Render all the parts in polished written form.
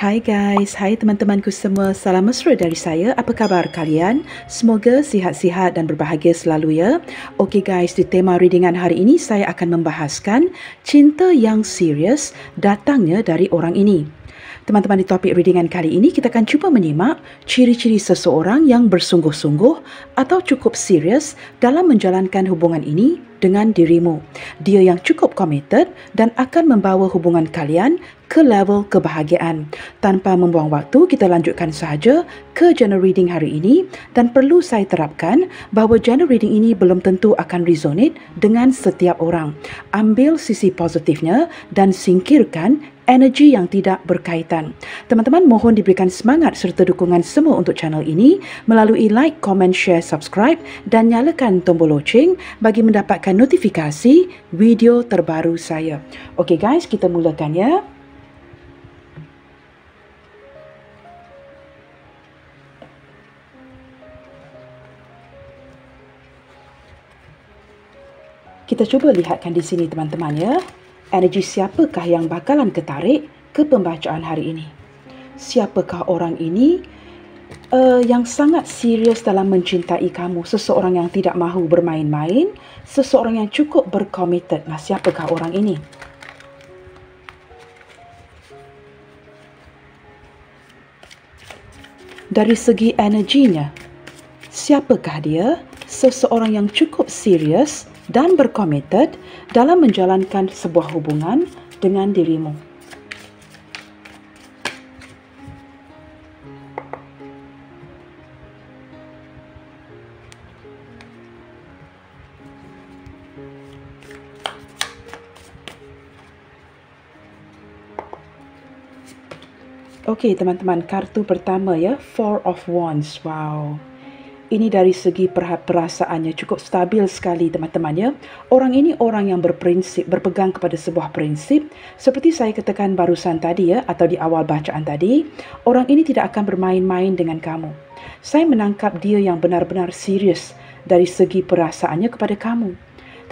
Hai guys, hai teman-temanku semua, salam mesra dari saya. Apa khabar kalian? Semoga sihat-sihat dan berbahagia selalu ya. Okey guys, di tema readingan hari ini saya akan membahaskan cinta yang serius datangnya dari orang ini. Teman-teman, di topik readingan kali ini kita akan cuba menyimak ciri-ciri seseorang yang bersungguh-sungguh atau cukup serius dalam menjalankan hubungan ini dengan dirimu. Dia yang cukup committed dan akan membawa hubungan kalian ke level kebahagiaan. Tanpa membuang waktu, kita lanjutkan sahaja ke journal reading hari ini, dan perlu saya terapkan bahawa journal reading ini belum tentu akan resonate dengan setiap orang. Ambil sisi positifnya dan singkirkan energi yang tidak berkaitan. Teman-teman, mohon diberikan semangat serta dukungan semua untuk channel ini melalui like, comment, share, subscribe dan nyalakan tombol loceng bagi mendapatkan notifikasi video terbaru saya. Okey guys, kita mulakan ya. Kita cuba lihatkan di sini teman-teman ya. Energi siapakah yang bakalan ketarik ke pembacaan hari ini? Siapakah orang ini yang sangat serius dalam mencintai kamu? Seseorang yang tidak mahu bermain-main, seseorang yang cukup berkomited. Nah, siapakah orang ini? Dari segi energinya, siapakah dia? Seseorang yang cukup serius dan berkomited dalam menjalankan sebuah hubungan dengan dirimu. Okey teman-teman, kartu pertama ya, Four of Wands. Wow. Ini dari segi perasaannya cukup stabil sekali teman-teman ya. Orang ini orang yang berprinsip, berpegang kepada sebuah prinsip. Seperti saya katakan barusan tadi ya, atau di awal bacaan tadi, orang ini tidak akan bermain-main dengan kamu. Saya menangkap dia yang benar-benar serius dari segi perasaannya kepada kamu.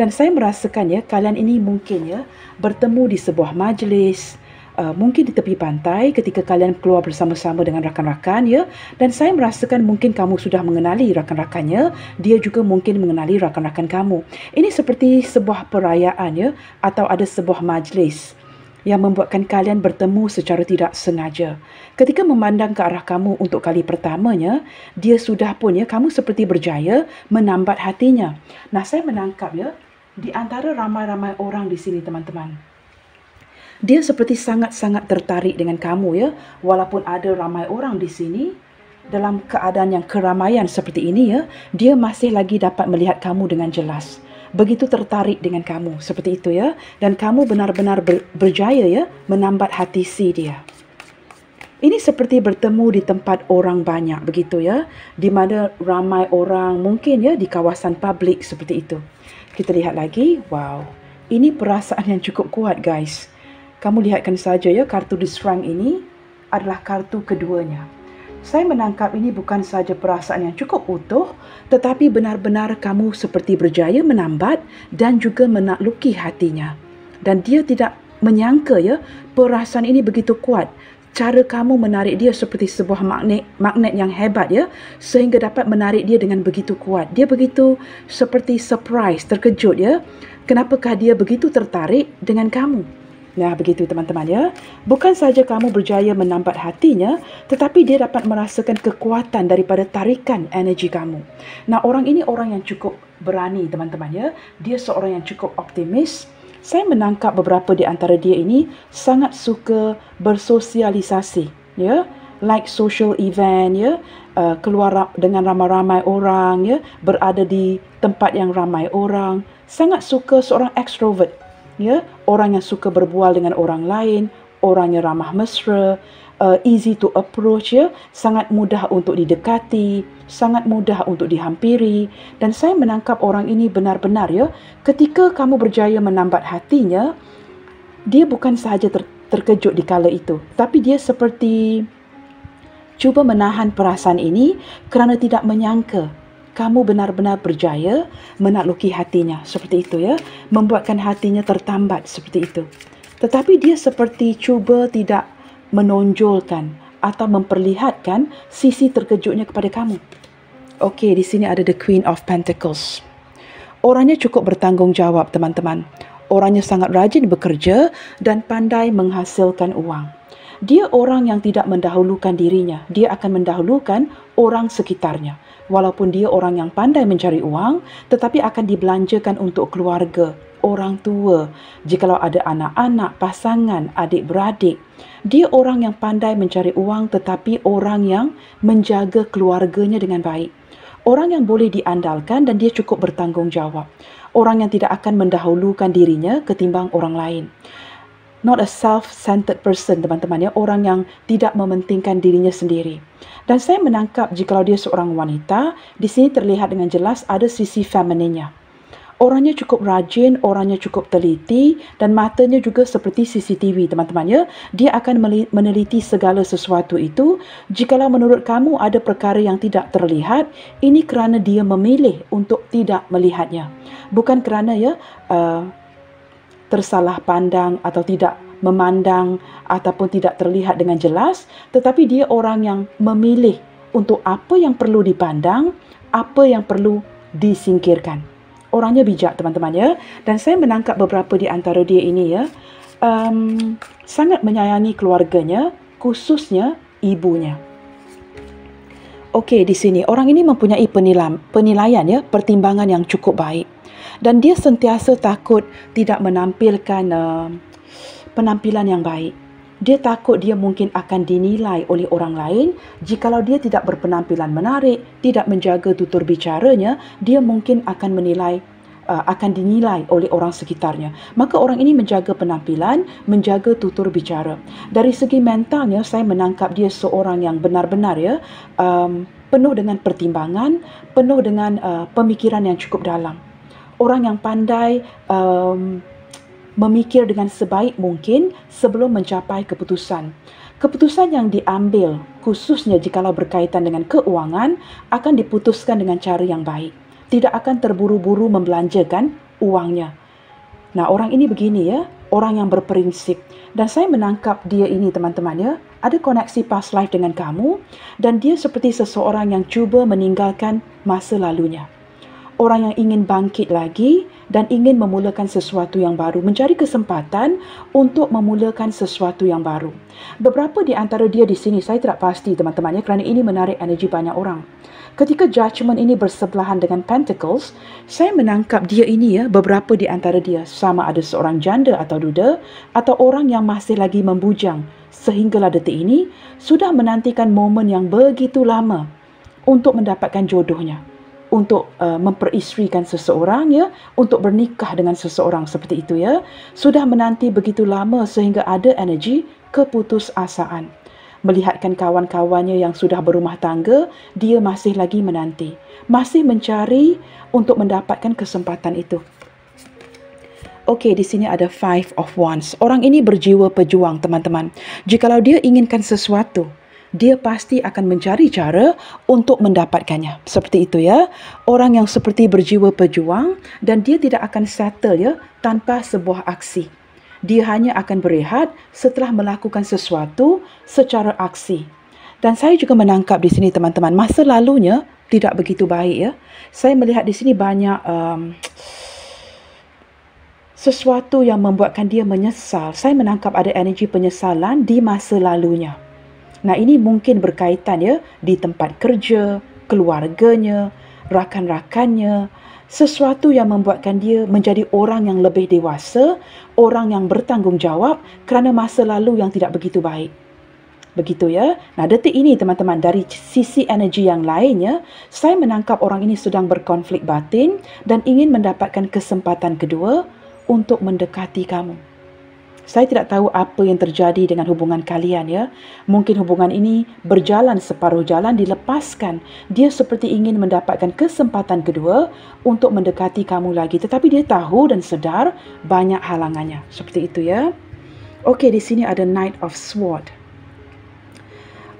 Dan saya merasakan ya, kalian ini mungkin ya bertemu di sebuah majlis, mungkin di tepi pantai ketika kalian keluar bersama-sama dengan rakan-rakan ya, dan saya merasakan mungkin kamu sudah mengenali rakan-rakannya, dia juga mungkin mengenali rakan-rakan kamu. Ini seperti sebuah perayaan ya, atau ada sebuah majlis yang membuatkan kalian bertemu secara tidak sengaja. Ketika memandang ke arah kamu untuk kali pertamanya, dia sudah pun ya, kamu seperti berjaya menambat hatinya. Nah, saya menangkap ya, di antara ramai-ramai orang di sini teman-teman, dia seperti sangat-sangat tertarik dengan kamu ya. Walaupun ada ramai orang di sini, dalam keadaan yang keramaian seperti ini ya, dia masih lagi dapat melihat kamu dengan jelas. Begitu tertarik dengan kamu, seperti itu ya. Dan kamu benar-benar berjaya ya menambat hati si dia. Ini seperti bertemu di tempat orang banyak begitu ya, di mana ramai orang, mungkin ya di kawasan publik seperti itu. Kita lihat lagi. Wow. Ini perasaan yang cukup kuat guys. Kamu lihatkan saja ya, kartu The Strength ini adalah kartu keduanya. Saya menangkap ini bukan saja perasaan yang cukup utuh, tetapi benar-benar kamu seperti berjaya menambat dan juga menakluki hatinya. Dan dia tidak menyangka ya, perasaan ini begitu kuat. Cara kamu menarik dia seperti sebuah magnet yang hebat ya, sehingga dapat menarik dia dengan begitu kuat. Dia begitu seperti surprise, terkejut ya. Kenapakah dia begitu tertarik dengan kamu? Nah, begitu teman-teman ya. Bukan saja kamu berjaya menambat hatinya, tetapi dia dapat merasakan kekuatan daripada tarikan energi kamu. Nah, orang ini orang yang cukup berani teman-teman ya. Dia seorang yang cukup optimis. Saya menangkap beberapa di antara dia ini sangat suka bersosialisasi ya. Like social event ya, keluar dengan ramai-ramai orang ya, berada di tempat yang ramai orang. Sangat suka, seorang extrovert. Ya, orang yang suka berbual dengan orang lain, orang yang ramah mesra, easy to approach ya, sangat mudah untuk didekati, sangat mudah untuk dihampiri. Dan saya menangkap orang ini benar-benar ya, ketika kamu berjaya menambat hatinya, dia bukan sahaja terkejut di kala itu, tapi dia seperti cuba menahan perasaan ini kerana tidak menyangka kamu benar-benar berjaya menakluki hatinya, seperti itu ya, membuatkan hatinya tertambat seperti itu. Tetapi dia seperti cuba tidak menonjolkan atau memperlihatkan sisi terkejutnya kepada kamu. Okey, di sini ada the Queen of Pentacles. Orangnya cukup bertanggungjawab, teman-teman. Orangnya sangat rajin bekerja dan pandai menghasilkan uang. Dia orang yang tidak mendahulukan dirinya. Dia akan mendahulukan orang sekitarnya. Walaupun dia orang yang pandai mencari uang, tetapi akan dibelanjakan untuk keluarga, orang tua. Jikalau ada anak-anak, pasangan, adik-beradik. Dia orang yang pandai mencari uang tetapi orang yang menjaga keluarganya dengan baik. Orang yang boleh diandalkan dan dia cukup bertanggungjawab. Orang yang tidak akan mendahulukan dirinya ketimbang orang lain. Not a self-centered person, teman-teman, ya. Orang yang tidak mementingkan dirinya sendiri. Dan saya menangkap jikalau dia seorang wanita, di sini terlihat dengan jelas ada sisi femininnya. Orangnya cukup rajin, orangnya cukup teliti dan matanya juga seperti CCTV, teman-teman, ya. Dia akan meneliti segala sesuatu itu. Jikalau menurut kamu ada perkara yang tidak terlihat, ini kerana dia memilih untuk tidak melihatnya. Bukan kerana tersalah pandang atau tidak memandang ataupun tidak terlihat dengan jelas, tetapi dia orang yang memilih untuk apa yang perlu dipandang, apa yang perlu disingkirkan. Orangnya bijak, teman-teman, ya. Dan saya menangkap beberapa di antara dia ini, ya, sangat menyayangi keluarganya, khususnya ibunya. Okey, di sini orang ini mempunyai penilaian, ya, pertimbangan yang cukup baik. Dan dia sentiasa takut tidak menampilkan penampilan yang baik. Dia takut dia mungkin akan dinilai oleh orang lain. Jikalau dia tidak berpenampilan menarik, tidak menjaga tutur bicaranya, dia mungkin akan dinilai oleh orang sekitarnya. Maka orang ini menjaga penampilan, menjaga tutur bicara. Dari segi mentalnya, saya menangkap dia seorang yang benar-benar, ya, penuh dengan pertimbangan, penuh dengan pemikiran yang cukup dalam. Orang yang pandai memikir dengan sebaik mungkin sebelum mencapai keputusan. Keputusan yang diambil, khususnya jikalau berkaitan dengan keuangan, akan diputuskan dengan cara yang baik. Tidak akan terburu-buru membelanjakan uangnya. Nah, orang ini begini, ya, orang yang berprinsip. Dan saya menangkap dia ini, teman-teman, ya, ada koneksi past life dengan kamu dan dia seperti seseorang yang cuba meninggalkan masa lalunya. Orang yang ingin bangkit lagi dan ingin memulakan sesuatu yang baru, mencari kesempatan untuk memulakan sesuatu yang baru. Beberapa di antara dia di sini, saya tidak pasti, teman-teman, ya, kerana ini menarik energi banyak orang. Ketika Judgment ini bersebelahan dengan Pentacles, saya menangkap dia ini, ya, beberapa di antara dia sama ada seorang janda atau duda atau orang yang masih lagi membujang sehinggalah detik ini sudah menantikan momen yang begitu lama untuk mendapatkan jodohnya. Untuk memperisterikan seseorang, ya, untuk bernikah dengan seseorang seperti itu, ya. Sudah menanti begitu lama sehingga ada energi keputusasaan. Melihatkan kawan-kawannya yang sudah berumah tangga, dia masih lagi menanti. Masih mencari untuk mendapatkan kesempatan itu. Okey, di sini ada Five of Wands. Orang ini berjiwa pejuang, teman-teman. Jikalau dia inginkan sesuatu, dia pasti akan mencari cara untuk mendapatkannya. Seperti itu, ya. Orang yang seperti berjiwa pejuang dan dia tidak akan settle, ya, tanpa sebuah aksi. Dia hanya akan berehat setelah melakukan sesuatu secara aksi. Dan saya juga menangkap di sini, teman-teman, masa lalunya tidak begitu baik, ya. Saya melihat di sini banyak sesuatu yang membuatkan dia menyesal. Saya menangkap ada energi penyesalan di masa lalunya. Nah, ini mungkin berkaitan, ya, di tempat kerja, keluarganya, rakan-rakannya. Sesuatu yang membuatkan dia menjadi orang yang lebih dewasa, orang yang bertanggungjawab kerana masa lalu yang tidak begitu baik. Begitu, ya. Nah, detik ini, teman-teman, dari sisi energi yang lainnya, saya menangkap orang ini sedang berkonflik batin dan ingin mendapatkan kesempatan kedua untuk mendekati kamu. Saya tidak tahu apa yang terjadi dengan hubungan kalian, ya. Mungkin hubungan ini berjalan separuh jalan, dilepaskan. Dia seperti ingin mendapatkan kesempatan kedua untuk mendekati kamu lagi. Tetapi dia tahu dan sedar banyak halangannya. Seperti itu, ya. Okey, di sini ada Knight of Swords.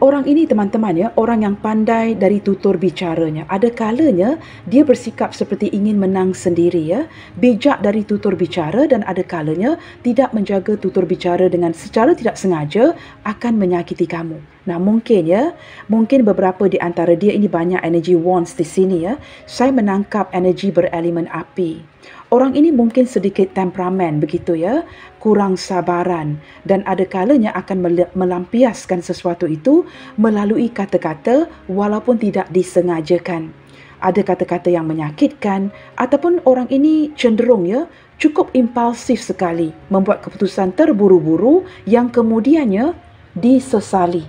Orang ini teman-teman ya, orang yang pandai dari tutur bicaranya. Ada kalanya dia bersikap seperti ingin menang sendiri ya, bijak dari tutur bicara, dan ada kalanya tidak menjaga tutur bicara dengan secara tidak sengaja akan menyakiti kamu. Nah, mungkin beberapa di antara dia ini banyak energi wands di sini ya. Saya menangkap energi berelemen api. Orang ini mungkin sedikit temperamen begitu ya, kurang sabaran, dan ada kalanya akan melampiaskan sesuatu itu melalui kata-kata walaupun tidak disengajakan. Ada kata-kata yang menyakitkan, ataupun orang ini cenderung ya cukup impulsif sekali, membuat keputusan terburu-buru yang kemudiannya disesali.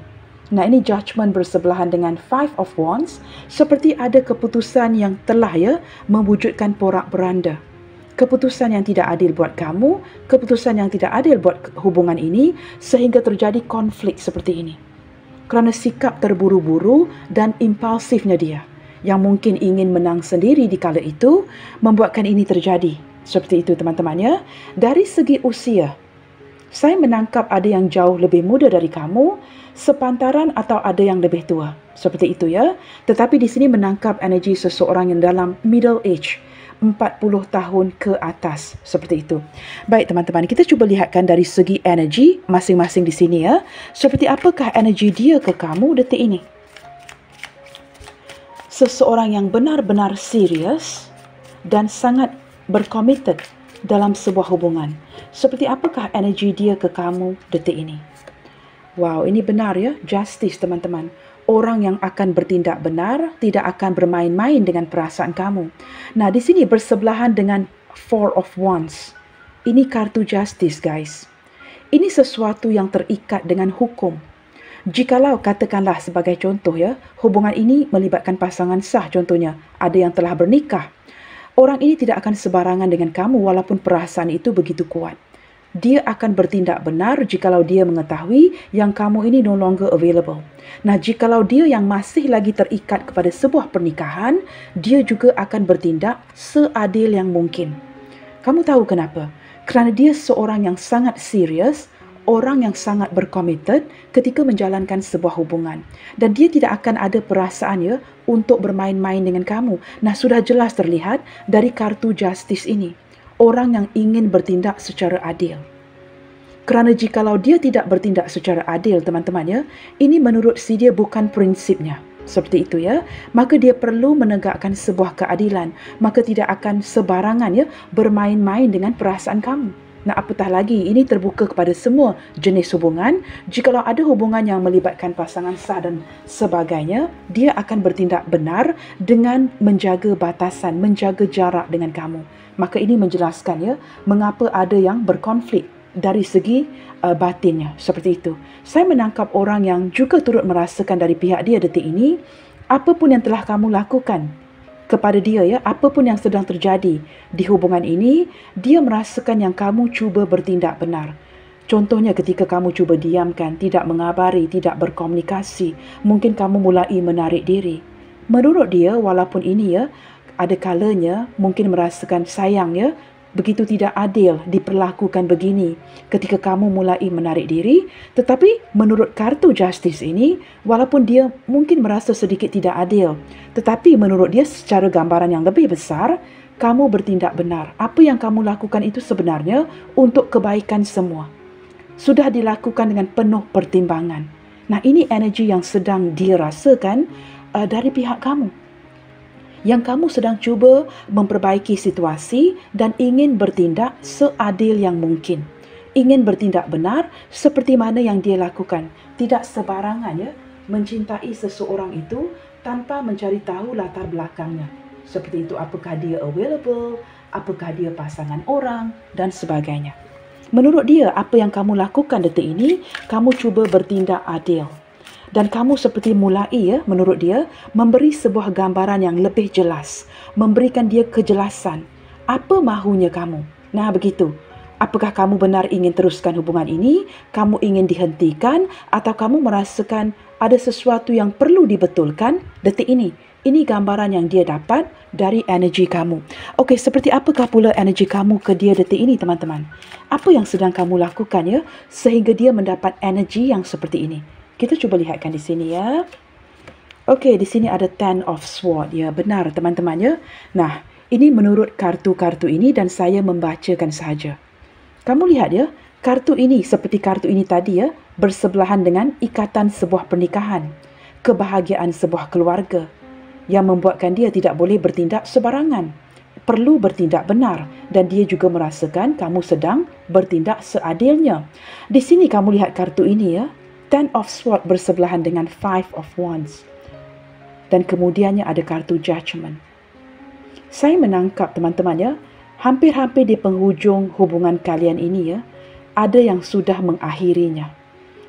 Nah, ini judgment bersebelahan dengan Five of Wands, seperti ada keputusan yang telah ya mewujudkan porak-poranda. Keputusan yang tidak adil buat kamu, keputusan yang tidak adil buat hubungan ini, sehingga terjadi konflik seperti ini. Kerana sikap terburu-buru dan impulsifnya dia, yang mungkin ingin menang sendiri di kala itu, membuatkan ini terjadi. Seperti itu teman-teman ya. Dari segi usia, saya menangkap ada yang jauh lebih muda dari kamu, sepantaran atau ada yang lebih tua. Seperti itu ya. Tetapi di sini menangkap energi seseorang yang dalam middle age, 40 tahun ke atas, seperti itu. Baik teman-teman, kita cuba lihatkan dari segi energi masing-masing di sini ya. Seperti apakah energi dia ke kamu detik ini? Seseorang yang benar-benar serius dan sangat berkomited dalam sebuah hubungan. Seperti apakah energi dia ke kamu detik ini? Wow, ini benar ya, justice teman-teman. Orang yang akan bertindak benar, tidak akan bermain-main dengan perasaan kamu. Nah, di sini bersebelahan dengan Four of Wands. Ini kartu justice, guys. Ini sesuatu yang terikat dengan hukum. Jikalau katakanlah sebagai contoh ya, hubungan ini melibatkan pasangan sah contohnya, ada yang telah bernikah. Orang ini tidak akan sebarangan dengan kamu walaupun perasaan itu begitu kuat. Dia akan bertindak benar jikalau dia mengetahui yang kamu ini no longer available. Nah, jikalau dia yang masih lagi terikat kepada sebuah pernikahan, dia juga akan bertindak seadil yang mungkin. Kamu tahu kenapa? Kerana dia seorang yang sangat serius, orang yang sangat berkomited ketika menjalankan sebuah hubungan. Dan dia tidak akan ada perasaan ya untuk bermain-main dengan kamu. Nah, sudah jelas terlihat dari kartu justice ini. Orang yang ingin bertindak secara adil. Kerana jikalau dia tidak bertindak secara adil, teman-teman ya, ini menurut si dia bukan prinsipnya. Seperti itu ya. Maka dia perlu menegakkan sebuah keadilan. Maka tidak akan sebarangan ya bermain-main dengan perasaan kamu. Nah, apatah lagi, ini terbuka kepada semua jenis hubungan. Jikalau ada hubungan yang melibatkan pasangan sah dan sebagainya, dia akan bertindak benar dengan menjaga batasan, menjaga jarak dengan kamu. Maka ini menjelaskan ya, mengapa ada yang berkonflik dari segi batinnya. Seperti itu. Saya menangkap orang yang juga turut merasakan dari pihak dia detik ini, apapun yang telah kamu lakukan kepada dia ya, apapun yang sedang terjadi di hubungan ini, dia merasakan yang kamu cuba bertindak benar. Contohnya ketika kamu cuba diamkan, tidak mengabari, tidak berkomunikasi, mungkin kamu mulai menarik diri. Menurut dia, walaupun ini ya, ada kalanya mungkin merasakan sayang ya, begitu tidak adil diperlakukan begini ketika kamu mulai menarik diri. Tetapi menurut kartu justice ini, walaupun dia mungkin merasa sedikit tidak adil, tetapi menurut dia secara gambaran yang lebih besar, kamu bertindak benar. Apa yang kamu lakukan itu sebenarnya untuk kebaikan semua. Sudah dilakukan dengan penuh pertimbangan. Nah, ini energi yang sedang dia rasakan dari pihak kamu. Yang kamu sedang cuba memperbaiki situasi dan ingin bertindak seadil yang mungkin. Ingin bertindak benar seperti mana yang dia lakukan. Tidak sebarangan ya, mencintai seseorang itu tanpa mencari tahu latar belakangnya. Seperti itu, apakah dia available, apakah dia pasangan orang dan sebagainya. Menurut dia, apa yang kamu lakukan detik ini, kamu cuba bertindak adil. Dan kamu seperti mulai ya, menurut dia, memberi sebuah gambaran yang lebih jelas. Memberikan dia kejelasan. Apa mahunya kamu? Nah, begitu. Apakah kamu benar ingin teruskan hubungan ini? Kamu ingin dihentikan? Atau kamu merasakan ada sesuatu yang perlu dibetulkan detik ini? Ini gambaran yang dia dapat dari energi kamu. Okey, seperti apakah pula energi kamu ke dia detik ini, teman-teman? Apa yang sedang kamu lakukan ya, sehingga dia mendapat energi yang seperti ini? Kita cuba lihatkan di sini ya. Okey, di sini ada Ten of Swords. Ya, benar teman-teman ya. Nah, ini menurut kartu-kartu ini dan saya membacakan sahaja. Kamu lihat ya, kartu ini seperti kartu ini tadi ya, bersebelahan dengan ikatan sebuah pernikahan, kebahagiaan sebuah keluarga yang membuatkan dia tidak boleh bertindak sebarangan. Perlu bertindak benar dan dia juga merasakan kamu sedang bertindak seadilnya. Di sini kamu lihat kartu ini ya, Ten of Swords bersebelahan dengan Five of Wands. Dan kemudiannya ada kartu Judgment. Saya menangkap teman-teman ya, hampir-hampir di penghujung hubungan kalian ini ya, ada yang sudah mengakhirinya.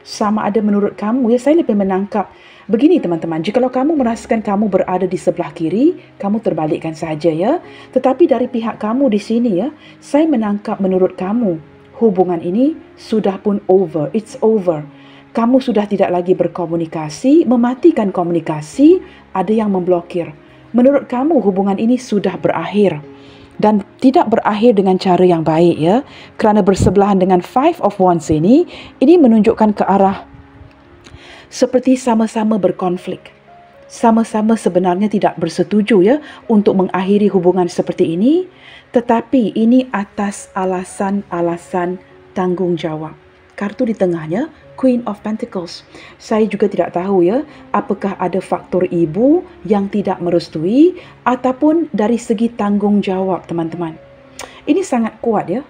Sama ada menurut kamu ya, saya lebih menangkap begini teman-teman, jikalau kamu merasakan kamu berada di sebelah kiri, kamu terbalikkan saja ya. Tetapi dari pihak kamu di sini ya, saya menangkap menurut kamu, hubungan ini sudah pun over, it's over. Kamu sudah tidak lagi berkomunikasi, mematikan komunikasi, ada yang memblokir. Menurut kamu hubungan ini sudah berakhir. Dan tidak berakhir dengan cara yang baik ya. Kerana bersebelahan dengan Five of Wands ini menunjukkan ke arah seperti sama-sama berkonflik. Sama-sama sebenarnya tidak bersetuju ya untuk mengakhiri hubungan seperti ini. Tetapi ini atas alasan-alasan tanggungjawab. Kartu di tengahnya, Queen of Pentacles. Saya juga tidak tahu ya, apakah ada faktor ibu yang tidak merestui ataupun dari segi tanggungjawab teman-teman. Ini sangat kuat ya.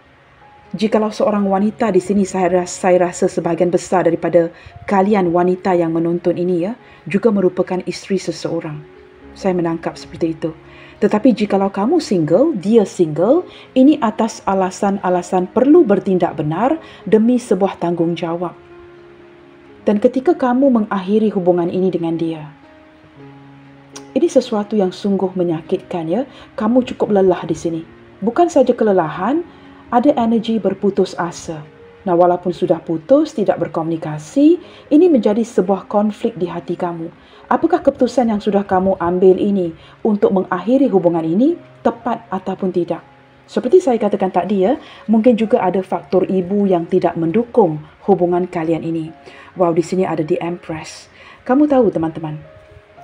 Jikalau seorang wanita di sini, saya rasa sebahagian besar daripada kalian wanita yang menonton ini ya, juga merupakan isteri seseorang. Saya menangkap seperti itu. Tetapi jikalau kamu single, dia single, ini atas alasan-alasan perlu bertindak benar demi sebuah tanggungjawab. Dan ketika kamu mengakhiri hubungan ini dengan dia, ini sesuatu yang sungguh menyakitkan ya. Kamu cukup lelah di sini. Bukan saja kelelahan, ada energi berputus asa. Nah, walaupun sudah putus, tidak berkomunikasi, ini menjadi sebuah konflik di hati kamu. Apakah keputusan yang sudah kamu ambil ini untuk mengakhiri hubungan ini tepat ataupun tidak? Seperti saya katakan tadi ya, mungkin juga ada faktor ibu yang tidak mendukung hubungan kalian ini. Wow, di sini ada The Empress. Kamu tahu teman-teman,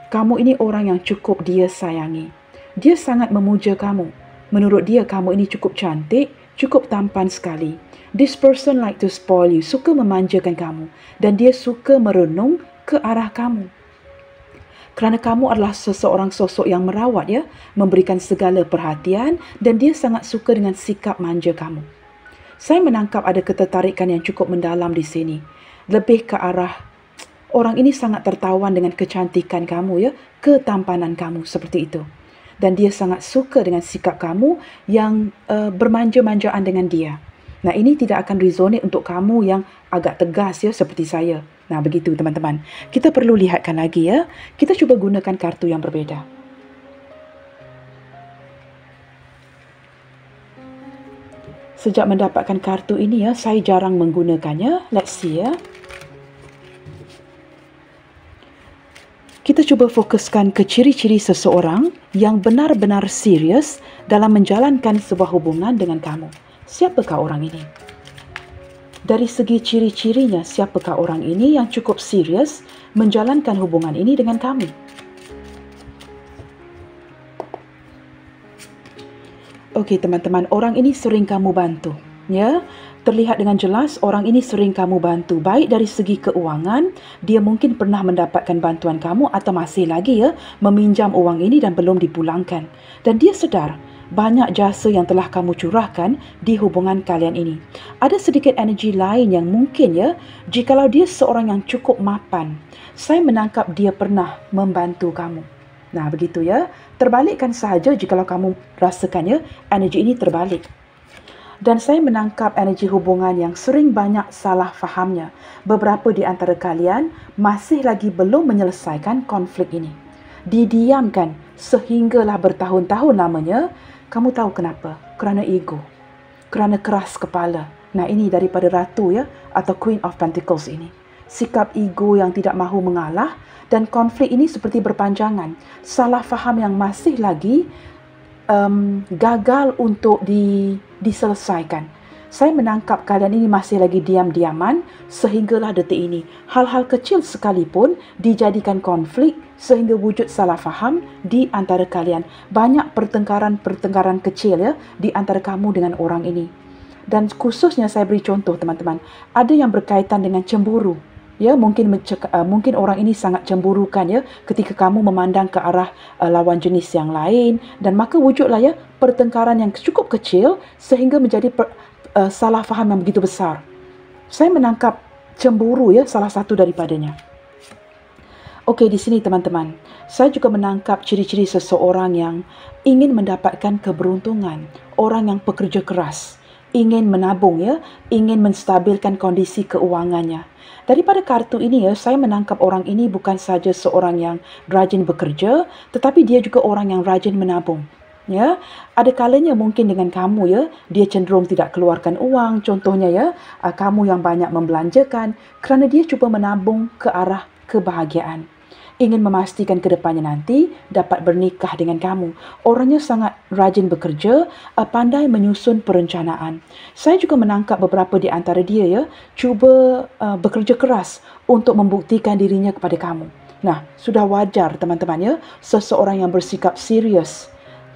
kamu ini orang yang cukup dia sayangi. Dia sangat memuja kamu. Menurut dia, kamu ini cukup cantik, cukup tampan sekali. This person like to spoil you, suka memanjakan kamu. Dan dia suka merenung ke arah kamu. Kerana kamu adalah seseorang sosok yang merawat ya, memberikan segala perhatian dan dia sangat suka dengan sikap manja kamu. Saya menangkap ada ketertarikan yang cukup mendalam di sini. Lebih ke arah orang ini sangat tertawan dengan kecantikan kamu ya, ketampanan kamu seperti itu. Dan dia sangat suka dengan sikap kamu yang bermanja-manjaan dengan dia. Nah, ini tidak akan resonate untuk kamu yang agak tegas ya seperti saya. Nah, begitu teman-teman. Kita perlu lihatkan lagi ya. Kita cuba gunakan kartu yang berbeza. Sejak mendapatkan kartu ini ya, saya jarang menggunakannya. Let's see ya. Kita cuba fokuskan ke ciri-ciri seseorang yang benar-benar serius dalam menjalankan sebuah hubungan dengan kamu. Siapakah orang ini? Dari segi ciri-cirinya, siapakah orang ini yang cukup serius menjalankan hubungan ini dengan kamu? Okey teman-teman, orang ini sering kamu bantu. Ya, terlihat dengan jelas orang ini sering kamu bantu. Baik dari segi keuangan, dia mungkin pernah mendapatkan bantuan kamu atau masih lagi ya meminjam uang ini dan belum dipulangkan. Dan dia sedar banyak jasa yang telah kamu curahkan di hubungan kalian ini. Ada sedikit energi lain yang mungkin ya, jikalau dia seorang yang cukup mapan, saya menangkap dia pernah membantu kamu. Nah, begitu ya. Terbalikkan sahaja jikalau kamu rasakan ya, energi ini terbalik. Dan saya menangkap energi hubungan yang sering banyak salah fahamnya. Beberapa di antara kalian masih lagi belum menyelesaikan konflik ini. Didiamkan sehinggalah bertahun-tahun lamanya. Kamu tahu kenapa? Kerana ego. Kerana keras kepala. Nah, ini daripada Ratu ya, atau Queen of Pentacles ini. Sikap ego yang tidak mahu mengalah dan konflik ini seperti berpanjangan. Salah faham yang masih lagi gagal untuk diselesaikan. Saya menangkap kalian ini masih lagi diam-diaman sehinggalah detik ini. Hal-hal kecil sekalipun dijadikan konflik sehingga wujud salah faham di antara kalian. Banyak pertengkaran-pertengkaran kecil ya di antara kamu dengan orang ini. Dan khususnya saya beri contoh teman-teman, ada yang berkaitan dengan cemburu. Ya, mungkin orang ini sangat cemburukan ya ketika kamu memandang ke arah lawan jenis yang lain, dan maka wujudlah ya pertengkaran yang cukup kecil sehingga menjadi salah faham yang begitu besar. Saya menangkap cemburu ya salah satu daripadanya. Okey, di sini teman-teman, saya juga menangkap ciri-ciri seseorang yang ingin mendapatkan keberuntungan, orang yang pekerja keras, ingin menabung ya, ingin menstabilkan kondisi keuangannya. Daripada kartu ini ya, saya menangkap orang ini bukan saja seorang yang rajin bekerja, tetapi dia juga orang yang rajin menabung. Ya, ada kalanya mungkin dengan kamu ya, dia cenderung tidak keluarkan uang, contohnya ya, kamu yang banyak membelanjakan kerana dia cuba menabung ke arah kebahagiaan. Ingin memastikan ke depannya nanti dapat bernikah dengan kamu. Orangnya sangat rajin bekerja, pandai menyusun perencanaan. Saya juga menangkap beberapa di antara dia ya, cuba bekerja keras untuk membuktikan dirinya kepada kamu. Nah, sudah wajar teman-teman ya, seseorang yang bersikap serius,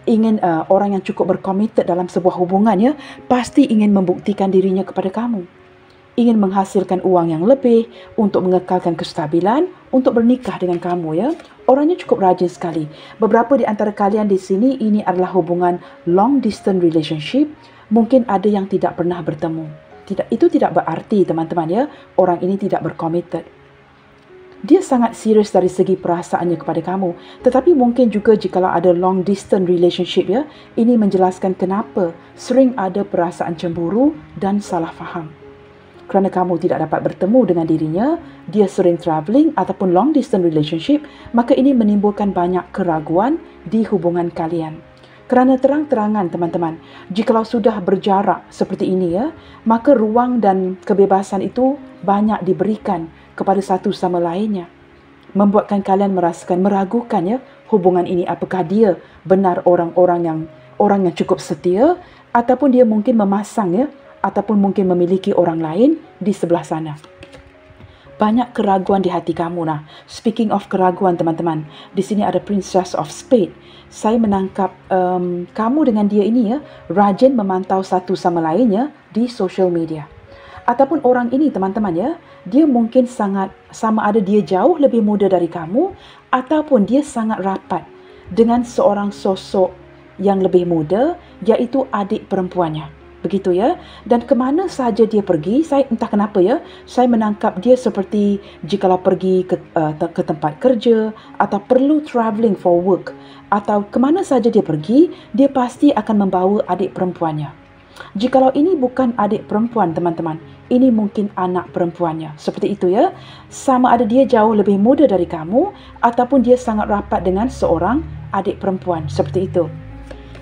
ingin orang yang cukup berkomited dalam sebuah hubungan ya, pasti ingin membuktikan dirinya kepada kamu. Ingin menghasilkan uang yang lebih untuk mengekalkan kestabilan, untuk bernikah dengan kamu ya. Orangnya cukup rajin sekali. Beberapa di antara kalian di sini ini adalah hubungan long distance relationship. Mungkin ada yang tidak pernah bertemu. Itu tidak berarti teman-teman ya, orang ini tidak berkomited. Dia sangat serius dari segi perasaannya kepada kamu. Tetapi mungkin juga jikalau ada long distance relationship ya, ini menjelaskan kenapa sering ada perasaan cemburu dan salah faham. Kerana kamu tidak dapat bertemu dengan dirinya, dia sering travelling ataupun long distance relationship, maka ini menimbulkan banyak keraguan di hubungan kalian. Kerana terang-terangan teman-teman, jikalau sudah berjarak seperti ini ya, maka ruang dan kebebasan itu banyak diberikan kepada satu sama lainnya. Membuatkan kalian merasakan meragukan ya hubungan ini, apakah dia benar orang yang cukup setia, ataupun dia mungkin memasang ya, ataupun mungkin memiliki orang lain di sebelah sana. Banyak keraguan di hati kamu. Nah, speaking of keraguan teman-teman, di sini ada Princess of Spades. Saya menangkap kamu dengan dia ini ya, rajin memantau satu sama lainnya di social media. Ataupun orang ini teman-teman ya, dia mungkin sangat sama ada dia jauh lebih muda dari kamu, ataupun dia sangat rapat dengan seorang sosok yang lebih muda, iaitu adik perempuannya. Begitu ya. Dan kemana saja dia pergi, saya entah kenapa ya, saya menangkap dia seperti jikalau pergi ke tempat kerja atau perlu travelling for work, atau kemana saja dia pergi, dia pasti akan membawa adik perempuannya. Jikalau ini bukan adik perempuan teman-teman, ini mungkin anak perempuannya. Seperti itu ya. Sama ada dia jauh lebih muda dari kamu, ataupun dia sangat rapat dengan seorang adik perempuan. Seperti itu.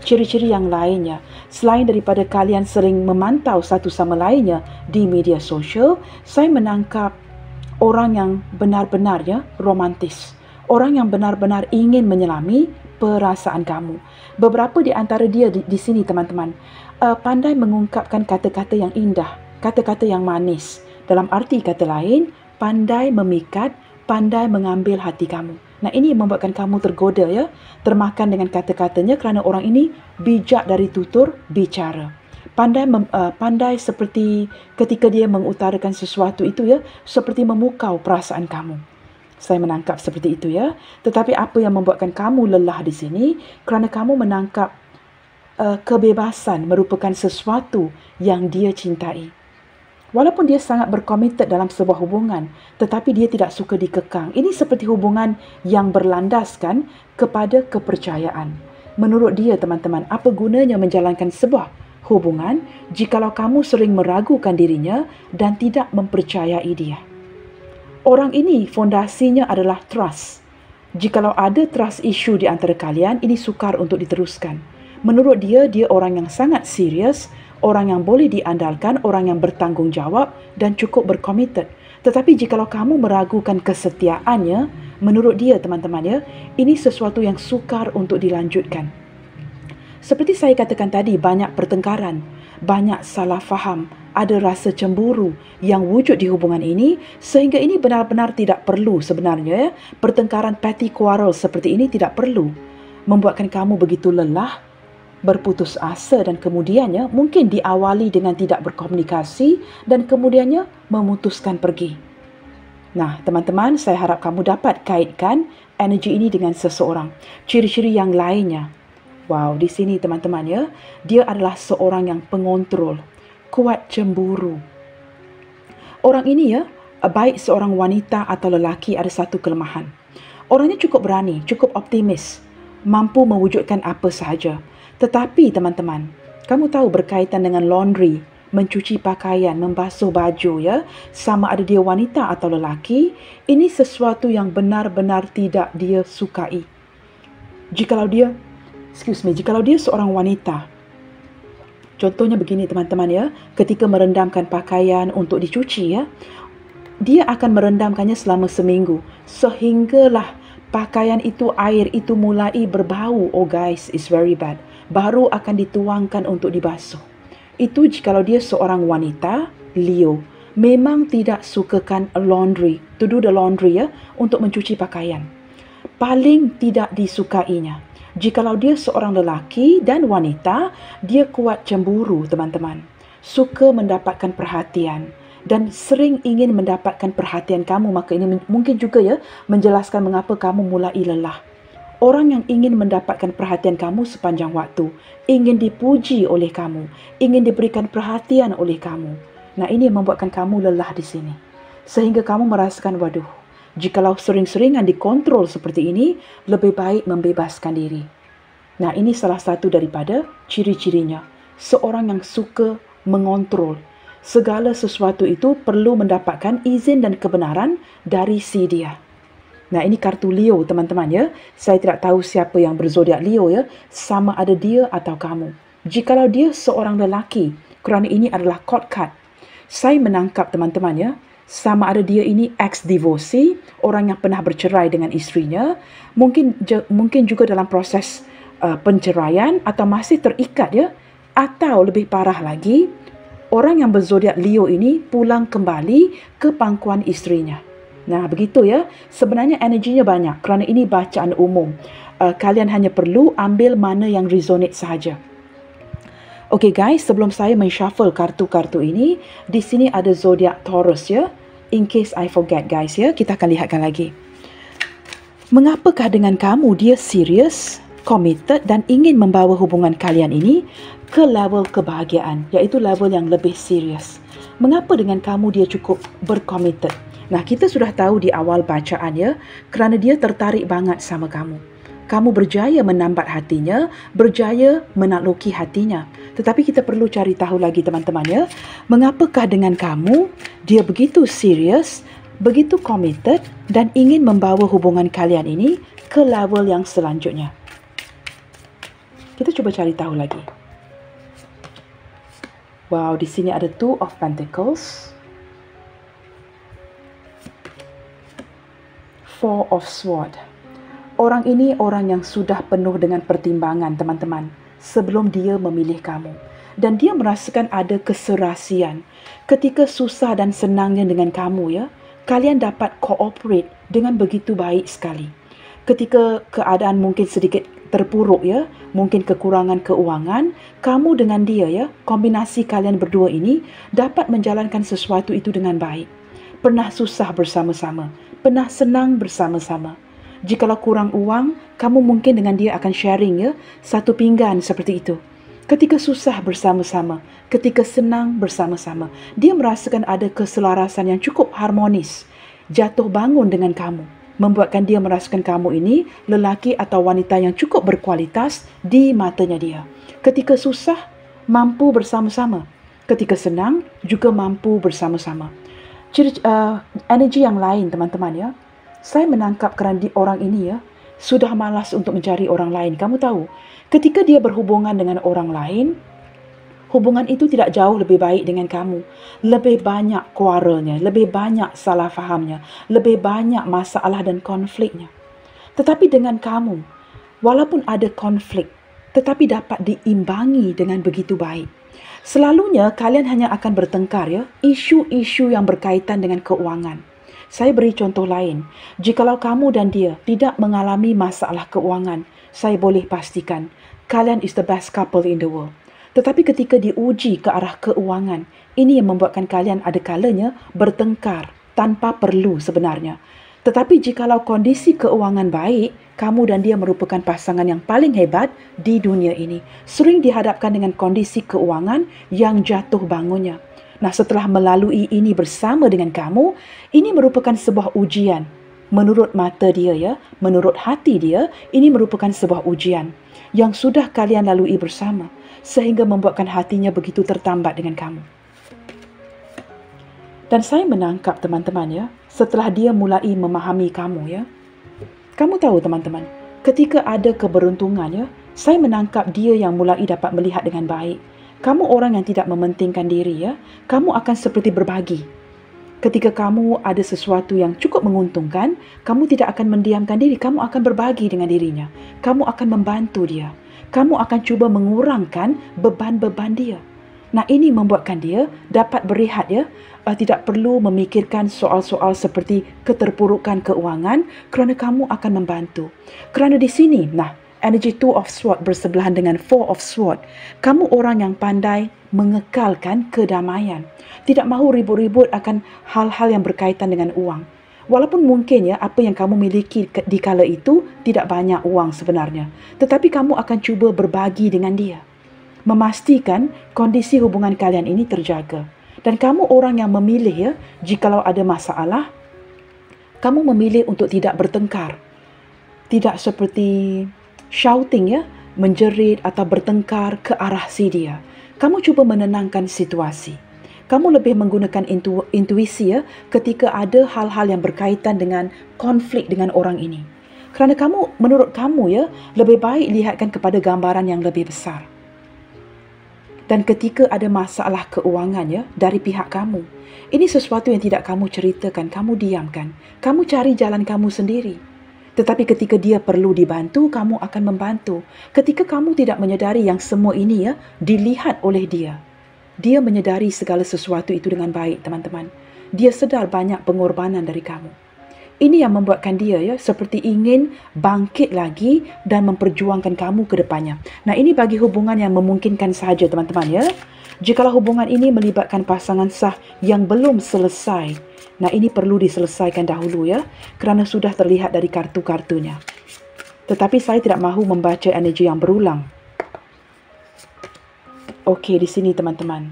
Ciri-ciri yang lainnya, selain daripada kalian sering memantau satu sama lainnya di media sosial, saya menangkap orang yang benar-benar ya romantis. Orang yang benar-benar ingin menyelami perasaan kamu. Beberapa di antara dia di sini teman-teman, pandai mengungkapkan kata-kata yang indah, kata-kata yang manis. Dalam arti kata lain, pandai memikat, pandai mengambil hati kamu. Nah, ini membuatkan kamu tergoda ya, termakan dengan kata-katanya kerana orang ini bijak dari tutur bicara. Pandai seperti ketika dia mengutarakan sesuatu itu ya, seperti memukau perasaan kamu. Saya menangkap seperti itu ya. Tetapi apa yang membuatkan kamu lelah di sini? Kerana kamu menangkap kebebasan merupakan sesuatu yang dia cintai. Walaupun dia sangat berkomited dalam sebuah hubungan, tetapi dia tidak suka dikekang. Ini seperti hubungan yang berlandaskan kepada kepercayaan. Menurut dia, teman-teman, apa gunanya menjalankan sebuah hubungan jikalau kamu sering meragukan dirinya dan tidak mempercayai dia? Orang ini fondasinya adalah trust. Jikalau ada trust issue di antara kalian, ini sukar untuk diteruskan. Menurut dia, dia orang yang sangat serius, orang yang boleh diandalkan, orang yang bertanggungjawab dan cukup berkomited. Tetapi jikalau kamu meragukan kesetiaannya, menurut dia teman-teman ya, ini sesuatu yang sukar untuk dilanjutkan. Seperti saya katakan tadi, banyak pertengkaran. banyak salah faham, ada rasa cemburu yang wujud di hubungan ini, sehingga ini benar-benar tidak perlu sebenarnya. Pertengkaran petty quarrel seperti ini tidak perlu membuatkan kamu begitu lelah, berputus asa, dan kemudiannya mungkin diawali dengan tidak berkomunikasi dan kemudiannya memutuskan pergi. Nah, teman-teman, saya harap kamu dapat kaitkan energi ini dengan seseorang. Ciri-ciri yang lainnya. Wow, di sini teman-teman ya, dia adalah seorang yang pengontrol, kuat cemburu. Orang ini ya, baik seorang wanita atau lelaki, ada satu kelemahan. Orangnya cukup berani, cukup optimis, mampu mewujudkan apa sahaja. Tetapi teman-teman, kamu tahu berkaitan dengan laundry, mencuci pakaian, membasuh baju ya, sama ada dia wanita atau lelaki, ini sesuatu yang benar-benar tidak dia sukai. Jikalau dia seorang wanita, contohnya begini teman-teman ya, ketika merendamkan pakaian untuk dicuci ya, dia akan merendamkannya selama seminggu, sehinggalah pakaian itu, air itu mulai berbau. Oh guys, it's very bad. Baru akan dituangkan untuk dibasuh. Itu jikalau dia seorang wanita, Leo, memang tidak sukakan laundry, to do the laundry ya, untuk mencuci pakaian. Paling tidak disukainya. Jikalau dia seorang lelaki dan wanita, dia kuat cemburu teman-teman. Suka mendapatkan perhatian dan sering ingin mendapatkan perhatian kamu. Maka ini mungkin juga ya menjelaskan mengapa kamu mulai lelah. Orang yang ingin mendapatkan perhatian kamu sepanjang waktu, ingin dipuji oleh kamu, ingin diberikan perhatian oleh kamu. Nah, ini yang membuatkan kamu lelah di sini. Sehingga kamu merasakan, waduh, jikalau sering-seringan dikontrol seperti ini, lebih baik membebaskan diri. Nah, ini salah satu daripada ciri-cirinya. Seorang yang suka mengontrol. Segala sesuatu itu perlu mendapatkan izin dan kebenaran dari si dia. Nah, ini kartu Leo teman-teman ya. Saya tidak tahu siapa yang berzodiak Leo ya. Sama ada dia atau kamu. Jikalau dia seorang lelaki, kerana ini adalah court card, saya menangkap teman-teman ya, sama ada dia ini ex-divorcee, orang yang pernah bercerai dengan isterinya, mungkin juga dalam proses penceraian atau masih terikat ya, atau lebih parah lagi, orang yang berzodiak Leo ini pulang kembali ke pangkuan isterinya. Nah, begitu ya. Sebenarnya energinya banyak kerana ini bacaan umum. Kalian hanya perlu ambil mana yang resonate sahaja. Okay guys, sebelum saya menshuffle kartu-kartu ini, di sini ada zodiak Taurus ya. In case I forget guys ya, kita akan lihatkan lagi. Mengapakah dengan kamu dia serius, committed dan ingin membawa hubungan kalian ini ke level kebahagiaan, iaitu level yang lebih serius. Mengapa dengan kamu dia cukup bercommitted? Nah, kita sudah tahu di awal bacaan ya, kerana dia tertarik banget sama kamu. Kamu berjaya menambat hatinya, berjaya menakluki hatinya. Tetapi kita perlu cari tahu lagi teman-teman ya, mengapakah dengan kamu dia begitu serius, begitu committed dan ingin membawa hubungan kalian ini ke level yang selanjutnya. Kita cuba cari tahu lagi. Wow, di sini ada Two of Pentacles, Four of Swords. Orang ini orang yang sudah penuh dengan pertimbangan teman-teman sebelum dia memilih kamu. Dan dia merasakan ada keserasian. Ketika susah dan senangnya dengan kamu ya, kalian dapat cooperate dengan begitu baik sekali. Ketika keadaan mungkin sedikit terpuruk ya, mungkin kekurangan keuangan, kamu dengan dia ya, kombinasi kalian berdua ini dapat menjalankan sesuatu itu dengan baik. Pernah susah bersama-sama, pernah senang bersama-sama. Jikalau kurang uang, kamu mungkin dengan dia akan sharing ya, satu pinggan seperti itu. Ketika susah bersama-sama, ketika senang bersama-sama, dia merasakan ada keselarasan yang cukup harmonis. Jatuh bangun dengan kamu, membuatkan dia merasakan kamu ini lelaki atau wanita yang cukup berkualitas di matanya dia. Ketika susah, mampu bersama-sama. Ketika senang, juga mampu bersama-sama. Energi yang lain teman-teman ya, saya menangkap kerana orang ini ya sudah malas untuk mencari orang lain. Kamu tahu, ketika dia berhubungan dengan orang lain, hubungan itu tidak jauh lebih baik dengan kamu. Lebih banyak quarrelnya, lebih banyak salah fahamnya, lebih banyak masalah dan konfliknya. Tetapi dengan kamu, walaupun ada konflik, tetapi dapat diimbangi dengan begitu baik. Selalunya kalian hanya akan bertengkar ya, isu-isu yang berkaitan dengan keuangan. Saya beri contoh lain. Jikalau kamu dan dia tidak mengalami masalah keuangan, saya boleh pastikan kalian is the best couple in the world. Tetapi ketika diuji ke arah keuangan, ini yang membuatkan kalian ada kalanya bertengkar tanpa perlu sebenarnya. Tetapi jikalau kondisi keuangan baik, kamu dan dia merupakan pasangan yang paling hebat di dunia ini. Sering dihadapkan dengan kondisi keuangan yang jatuh bangunnya. Nah, setelah melalui ini bersama dengan kamu, ini merupakan sebuah ujian. Menurut mata dia ya, menurut hati dia, ini merupakan sebuah ujian yang sudah kalian lalui bersama sehingga membuatkan hatinya begitu tertambat dengan kamu. Dan saya menangkap teman-teman ya, setelah dia mulai memahami kamu ya. Kamu tahu teman-teman, ketika ada keberuntungan ya, saya menangkap dia yang mulai dapat melihat dengan baik. Kamu orang yang tidak mementingkan diri ya, kamu akan seperti berbagi. Ketika kamu ada sesuatu yang cukup menguntungkan, kamu tidak akan mendiamkan diri, kamu akan berbagi dengan dirinya. Kamu akan membantu dia. Kamu akan cuba mengurangkan beban-beban dia. Nah, ini membuatkan dia dapat berehat ya, tidak perlu memikirkan soal-soal seperti keterpurukan keuangan kerana kamu akan membantu. Kerana di sini, nah, energy Two of Swords bersebelahan dengan Four of Swords. Kamu orang yang pandai mengekalkan kedamaian. Tidak mahu ribut-ribut akan hal-hal yang berkaitan dengan uang. Walaupun mungkin ya apa yang kamu miliki di kala itu tidak banyak uang sebenarnya. Tetapi kamu akan cuba berbagi dengan dia. Memastikan kondisi hubungan kalian ini terjaga. Dan kamu orang yang memilih ya, jikalau ada masalah, kamu memilih untuk tidak bertengkar. Tidak seperti shouting ya, menjerit atau bertengkar ke arah si dia. Kamu cuba menenangkan situasi. Kamu lebih menggunakan intuisi ya, ketika ada hal-hal yang berkaitan dengan konflik dengan orang ini. Kerana kamu, menurut kamu ya, lebih baik lihatkan kepada gambaran yang lebih besar. Dan ketika ada masalah keuangan ya, dari pihak kamu, ini sesuatu yang tidak kamu ceritakan, kamu diamkan. Kamu cari jalan kamu sendiri. Tetapi ketika dia perlu dibantu, kamu akan membantu. Ketika kamu tidak menyedari yang semua ini ya, dilihat oleh dia. Dia menyedari segala sesuatu itu dengan baik, teman-teman. Dia sedar banyak pengorbanan dari kamu. Ini yang membuatkan dia ya seperti ingin bangkit lagi dan memperjuangkan kamu ke depannya. Nah, ini bagi hubungan yang memungkinkan sahaja, teman-teman ya. Jikalau hubungan ini melibatkan pasangan sah yang belum selesai, nah ini perlu diselesaikan dahulu ya, kerana sudah terlihat dari kartu-kartunya. Tetapi saya tidak mahu membaca energi yang berulang. Okey, di sini teman-teman.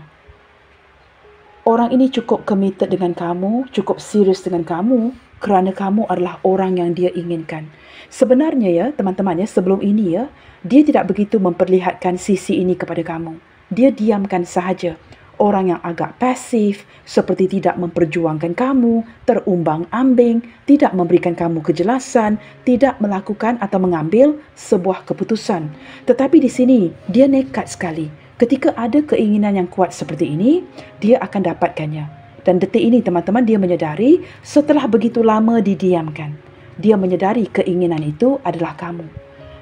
Orang ini cukup committed dengan kamu, cukup serius dengan kamu, kerana kamu adalah orang yang dia inginkan. Sebenarnya ya, teman-teman ya, sebelum ini ya, dia tidak begitu memperlihatkan sisi ini kepada kamu. Dia diamkan sahaja. Orang yang agak pasif, seperti tidak memperjuangkan kamu, terumbang-ambing, tidak memberikan kamu kejelasan, tidak melakukan atau mengambil sebuah keputusan. Tetapi di sini, dia nekat sekali. Ketika ada keinginan yang kuat seperti ini, dia akan dapatkannya. Dan detik ini teman-teman dia menyedari setelah begitu lama didiamkan. Dia menyedari keinginan itu adalah kamu.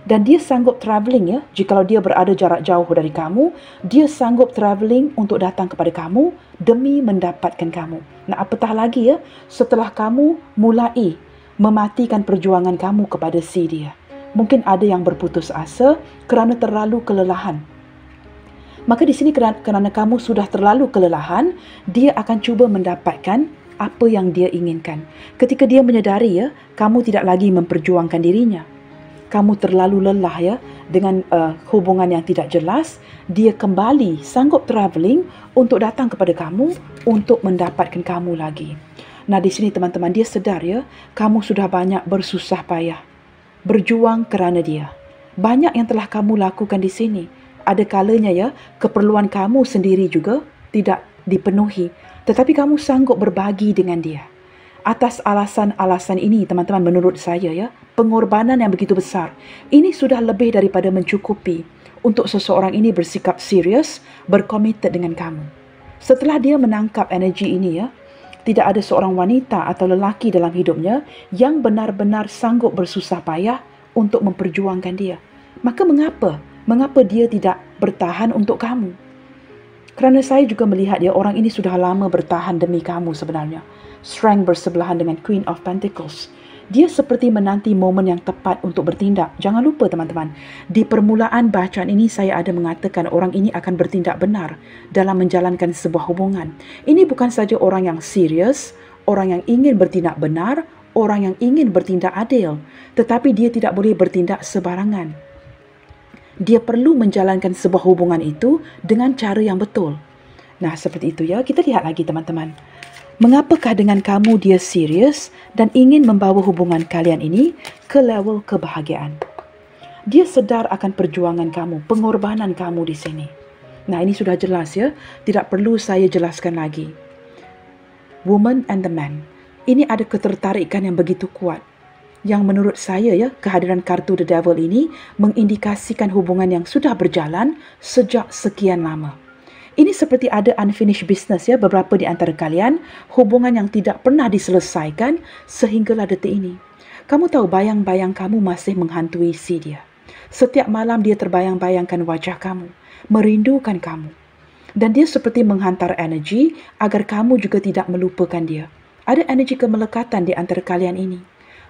Dan dia sanggup travelling ya. Jikalau dia berada jarak jauh dari kamu, dia sanggup travelling untuk datang kepada kamu demi mendapatkan kamu. Nah, apatah lagi ya, setelah kamu mulai mematikan perjuangan kamu kepada si dia. Mungkin ada yang berputus asa kerana terlalu kelelahan. Maka di sini kerana kamu sudah terlalu kelelahan, dia akan cuba mendapatkan apa yang dia inginkan. Ketika dia menyedari ya, kamu tidak lagi memperjuangkan dirinya. Kamu terlalu lelah ya dengan hubungan yang tidak jelas, dia kembali sanggup travelling untuk datang kepada kamu untuk mendapatkan kamu lagi. Nah, di sini teman-teman dia sedar ya, kamu sudah banyak bersusah payah berjuang kerana dia. Banyak yang telah kamu lakukan di sini. Ada kalanya ya, keperluan kamu sendiri juga tidak dipenuhi. Tetapi kamu sanggup berbagi dengan dia. Atas alasan-alasan ini, teman-teman, menurut saya ya, pengorbanan yang begitu besar, ini sudah lebih daripada mencukupi untuk seseorang ini bersikap serius, berkomited dengan kamu. Setelah dia menangkap energi ini ya, tidak ada seorang wanita atau lelaki dalam hidupnya yang benar-benar sanggup bersusah payah untuk memperjuangkan dia. Maka mengapa dia tidak bertahan untuk kamu? Kerana saya juga melihat ya, orang ini sudah lama bertahan demi kamu sebenarnya. Strength bersebelahan dengan Queen of Pentacles. Dia seperti menanti momen yang tepat untuk bertindak. Jangan lupa teman-teman, di permulaan bacaan ini saya ada mengatakan orang ini akan bertindak benar dalam menjalankan sebuah hubungan. Ini bukan saja orang yang serius, orang yang ingin bertindak benar, orang yang ingin bertindak adil. Tetapi dia tidak boleh bertindak sebarangan. Dia perlu menjalankan sebuah hubungan itu dengan cara yang betul. Nah, seperti itu ya. Kita lihat lagi teman-teman. Mengapakah dengan kamu dia serius dan ingin membawa hubungan kalian ini ke level kebahagiaan? Dia sedar akan perjuangan kamu, pengorbanan kamu di sini. Nah, ini sudah jelas ya. Tidak perlu saya jelaskan lagi. Woman and the man. Ini ada ketertarikan yang begitu kuat. Yang menurut saya ya, kehadiran kartu The Devil ini mengindikasikan hubungan yang sudah berjalan sejak sekian lama. Ini seperti ada unfinished business ya, beberapa di antara kalian, hubungan yang tidak pernah diselesaikan sehinggalah detik ini. Kamu tahu bayang-bayang kamu masih menghantui si dia. Setiap malam dia terbayang-bayangkan wajah kamu, merindukan kamu. Dan dia seperti menghantar energi agar kamu juga tidak melupakan dia. Ada energi kemelekatan di antara kalian ini.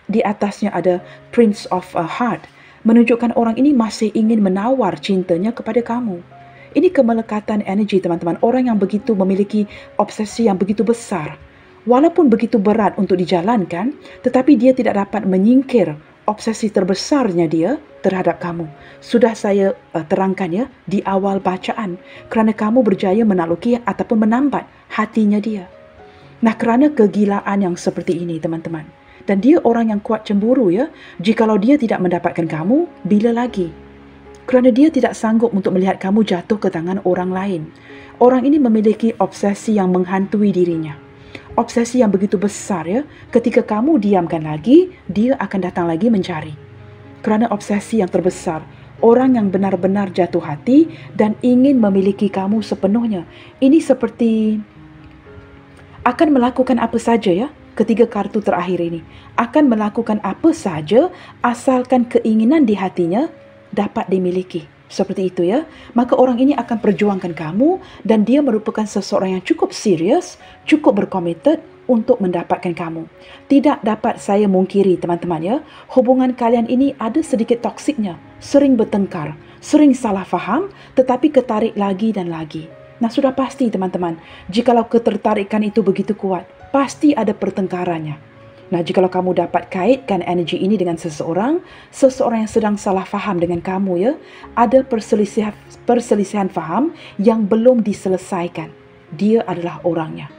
Di atasnya ada Prince of Heart, menunjukkan orang ini masih ingin menawar cintanya kepada kamu. Ini kemelekatan energi teman-teman, orang yang begitu memiliki obsesi yang begitu besar. Walaupun begitu berat untuk dijalankan, tetapi dia tidak dapat menyingkir obsesi terbesarnya dia terhadap kamu. Sudah saya terangkan ya di awal bacaan, kerana kamu berjaya menakluki ataupun menambat hatinya dia. Nah, kerana kegilaan yang seperti ini teman-teman, dan dia orang yang kuat cemburu ya. Jikalau dia tidak mendapatkan kamu, bila lagi? Kerana dia tidak sanggup untuk melihat kamu jatuh ke tangan orang lain. Orang ini memiliki obsesi yang menghantui dirinya. Obsesi yang begitu besar ya. Ketika kamu diamkan lagi, dia akan datang lagi mencari. Kerana obsesi yang terbesar, orang yang benar-benar jatuh hati dan ingin memiliki kamu sepenuhnya. Ini seperti akan melakukan apa saja ya. Ketiga kartu terakhir ini akan melakukan apa saja asalkan keinginan di hatinya dapat dimiliki. Seperti itu ya. Maka orang ini akan perjuangkan kamu dan dia merupakan seseorang yang cukup serius, cukup berkomited untuk mendapatkan kamu. Tidak dapat saya mungkiri teman-teman ya. Hubungan kalian ini ada sedikit toksiknya. Sering bertengkar, sering salah faham, tetapi ketarik lagi dan lagi. Nah, sudah pasti teman-teman, jikalau ketertarikan itu begitu kuat, pasti ada pertengkarannya. Nah, jikalau kamu dapat kaitkan energi ini dengan seseorang yang sedang salah faham dengan kamu ya, ada perselisihan faham yang belum diselesaikan. Dia adalah orangnya.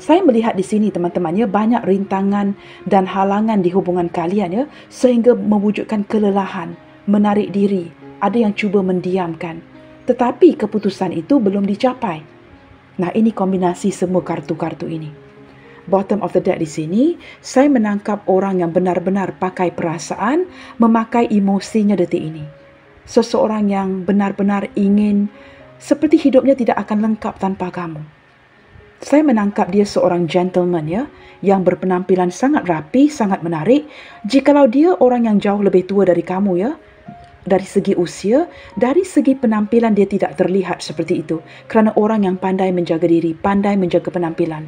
Saya melihat di sini teman-teman ya, banyak rintangan dan halangan di hubungan kalian ya, sehingga mewujudkan kelelahan, menarik diri, ada yang cuba mendiamkan. Tetapi keputusan itu belum dicapai. Nah, ini kombinasi semua kartu-kartu ini. Bottom of the deck di sini, saya menangkap orang yang benar-benar pakai perasaan, memakai emosinya detik ini. Seseorang yang benar-benar ingin, seperti hidupnya tidak akan lengkap tanpa kamu. Saya menangkap dia seorang gentleman ya, yang berpenampilan sangat rapi, sangat menarik. Jikalau dia orang yang jauh lebih tua dari kamu ya, dari segi usia, dari segi penampilan dia tidak terlihat seperti itu. Kerana orang yang pandai menjaga diri, pandai menjaga penampilan.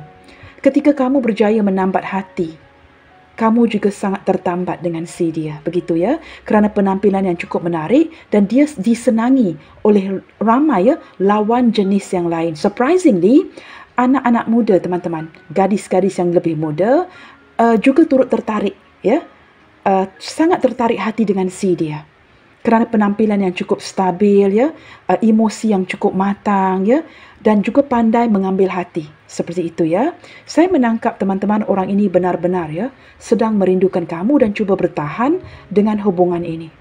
Ketika kamu berjaya menambat hati, kamu juga sangat tertambat dengan si dia. Begitu ya. Kerana penampilan yang cukup menarik dan dia disenangi oleh ramai ya, lawan jenis yang lain. Surprisingly, anak-anak muda teman-teman, gadis-gadis yang lebih muda juga turut tertarik ya. Sangat tertarik hati dengan si dia. Kerana penampilan yang cukup stabil ya, emosi yang cukup matang ya, dan juga pandai mengambil hati. Seperti itu ya. Saya menangkap teman-teman orang ini benar-benar ya sedang merindukan kamu dan cuba bertahan dengan hubungan ini.